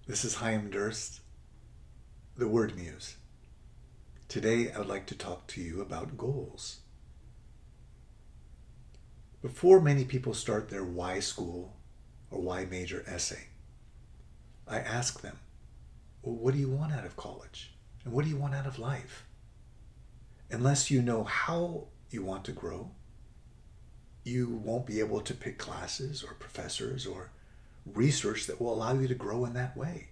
This is Chaim Durst, the Wordmuse. Today I would like to talk to you about goals. Before many people start their why school or why major essay, I ask them, well, what do you want out of college? And what do you want out of life? Unless you know how you want to grow, you won't be able to pick classes or professors or research that will allow you to grow in that way.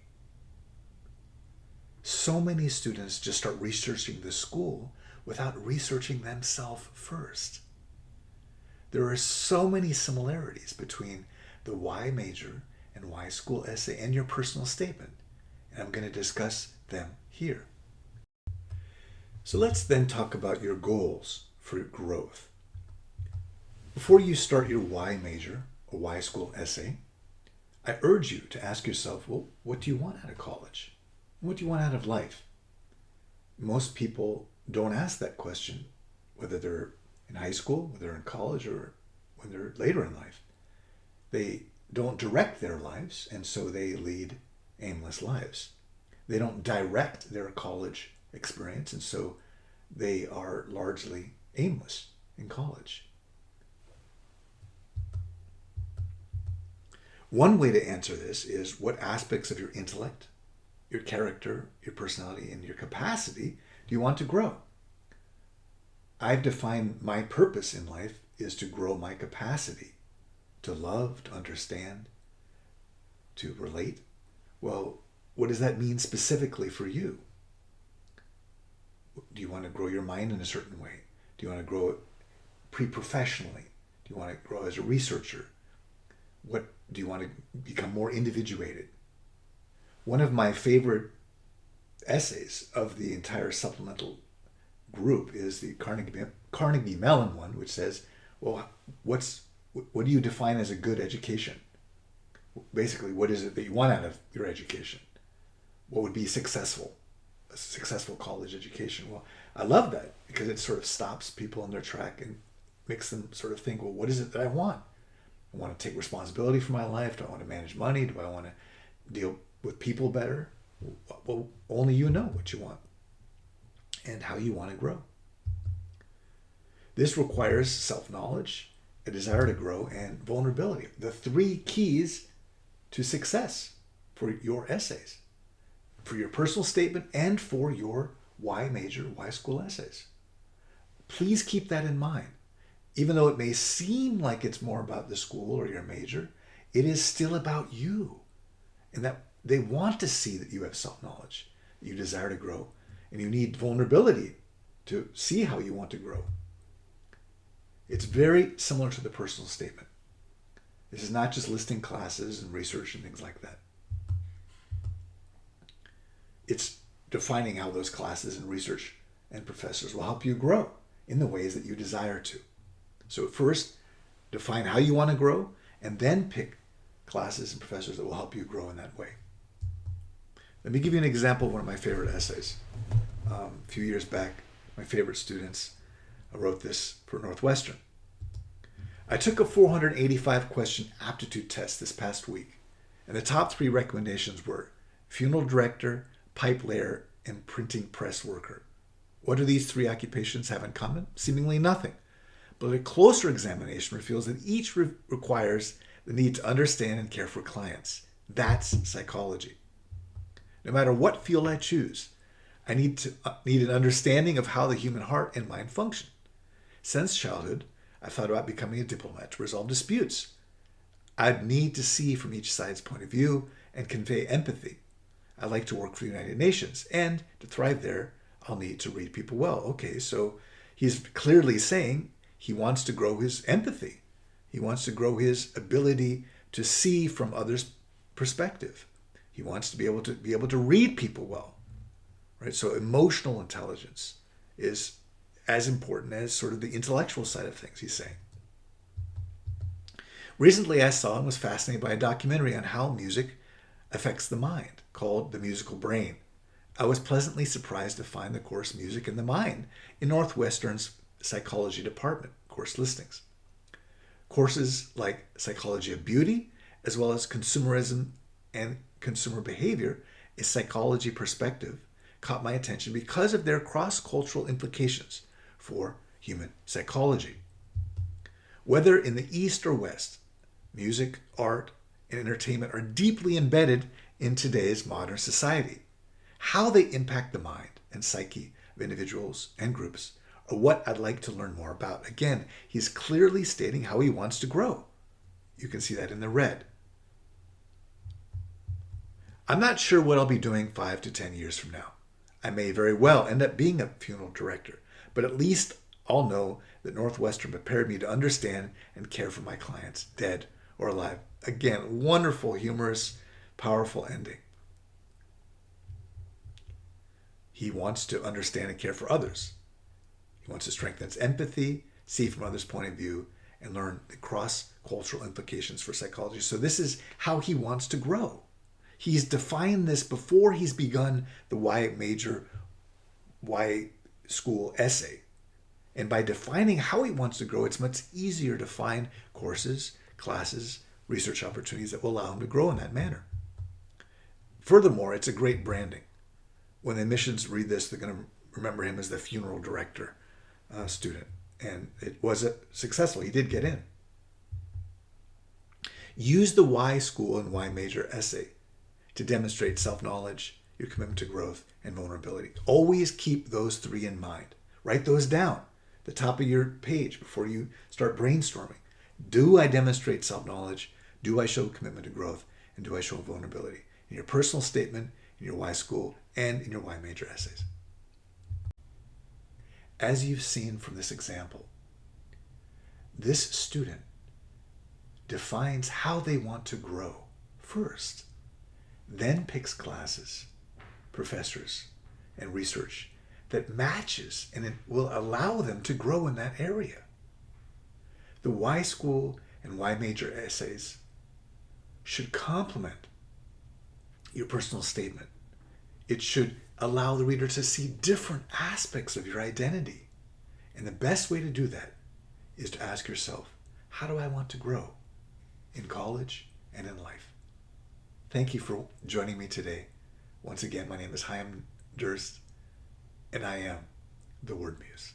So many students just start researching the school without researching themselves first. There are so many similarities between the why major and why school essay and your personal statement, and I'm going to discuss them here. So let's then talk about your goals for growth. Before you start your why major or why school essay, I urge you to ask yourself, well, what do you want out of college? What do you want out of life? Most people don't ask that question, whether they're in high school, whether they're in college, or when they're later in life. They don't direct their lives, and so they lead aimless lives. They don't direct their college experience, and so they are largely aimless in college. One way to answer this is what aspects of your intellect, your character, your personality, and your capacity do you want to grow? I've defined my purpose in life is to grow my capacity to love, to understand, to relate. Well, what does that mean specifically for you? Do you want to grow your mind in a certain way? Do you want to grow it pre-professionally? Do you want to grow as a researcher? What do you want to become more individuated? One of my favorite essays of the entire supplemental group is the Carnegie Mellon one, which says, well, what do you define as a good education? Basically, what is it that you want out of your education? What would be successful? A successful college education. Well, I love that because it sort of stops people in their track and makes them sort of think, well, what is it that I want? I want to take responsibility for my life. Do I want to manage money? Do I want to deal with people better? Well, only you know what you want and how you want to grow. This requires self-knowledge, a desire to grow, and vulnerability. The three keys to success for your essays, for your personal statement, and for your why major, why school essays. Please keep that in mind. Even though it may seem like it's more about the school or your major, it is still about you. And that they want to see that you have self-knowledge, that you desire to grow, and you need vulnerability to see how you want to grow. It's very similar to the personal statement. This is not just listing classes and research and things like that. It's defining how those classes and research and professors will help you grow in the ways that you desire to. So first, define how you want to grow, and then pick classes and professors that will help you grow in that way. Let me give you an example of one of my favorite essays. A few years back, my favorite students wrote this for Northwestern. I took a 485 question aptitude test this past week, and the top three recommendations were funeral director, pipe layer, and printing press worker. What do these three occupations have in common? Seemingly nothing. But a closer examination reveals that each requires the need to understand and care for clients. That's psychology. No matter what field I choose, I need an understanding of how the human heart and mind function. Since childhood, I've thought about becoming a diplomat to resolve disputes. I'd need to see from each side's point of view and convey empathy. I like to work for the United Nations, and to thrive there, I'll need to read people well. Okay, so he's clearly saying he wants to grow his empathy. He wants to grow his ability to see from others' perspective. He wants to be able to read people well, right? So emotional intelligence is as important as sort of the intellectual side of things, he's saying. Recently, I saw and was fascinated by a documentary on how music affects the mind called The Musical Brain. I was pleasantly surprised to find the course Music and the Mind in Northwestern's psychology department course listings. Courses like Psychology of Beauty, as well as Consumerism and consumer behavior, a psychology perspective caught my attention because of their cross-cultural implications for human psychology. Whether in the East or West, music, art, and entertainment are deeply embedded in today's modern society. How they impact the mind and psyche of individuals and groups are what I'd like to learn more about. Again, he's clearly stating how he wants to grow. You can see that in the red. I'm not sure what I'll be doing 5 to 10 years from now. I may very well end up being a funeral director, but at least I'll know that Northwestern prepared me to understand and care for my clients, dead or alive. Again, wonderful, humorous, powerful ending. He wants to understand and care for others. He wants to strengthen his empathy, see from others' point of view, and learn the cross-cultural implications for psychology. So this is how he wants to grow. He's defined this before he's begun the Y major, Y school essay. And by defining how he wants to grow, it's much easier to find courses, classes, research opportunities that will allow him to grow in that manner. Furthermore, it's a great branding. When the admissions read this, they're going to remember him as the funeral director student. And it was successful. He did get in. Use the Y school and Y major essay to demonstrate self-knowledge, your commitment to growth, and vulnerability. Always keep those three in mind. Write those down at the top of your page before you start brainstorming. Do I demonstrate self-knowledge? Do I show commitment to growth? And do I show vulnerability? In your personal statement, in your Y school, and in your Y major essays. As you've seen from this example, this student defines how they want to grow first, then picks classes, professors, and research that matches and it will allow them to grow in that area. The Y school and Y major essays should complement your personal statement. It should allow the reader to see different aspects of your identity. And the best way to do that is to ask yourself, how do I want to grow in college and in life? Thank you for joining me today. Once again, my name is Chaim Durst, and I am the Wordmuse.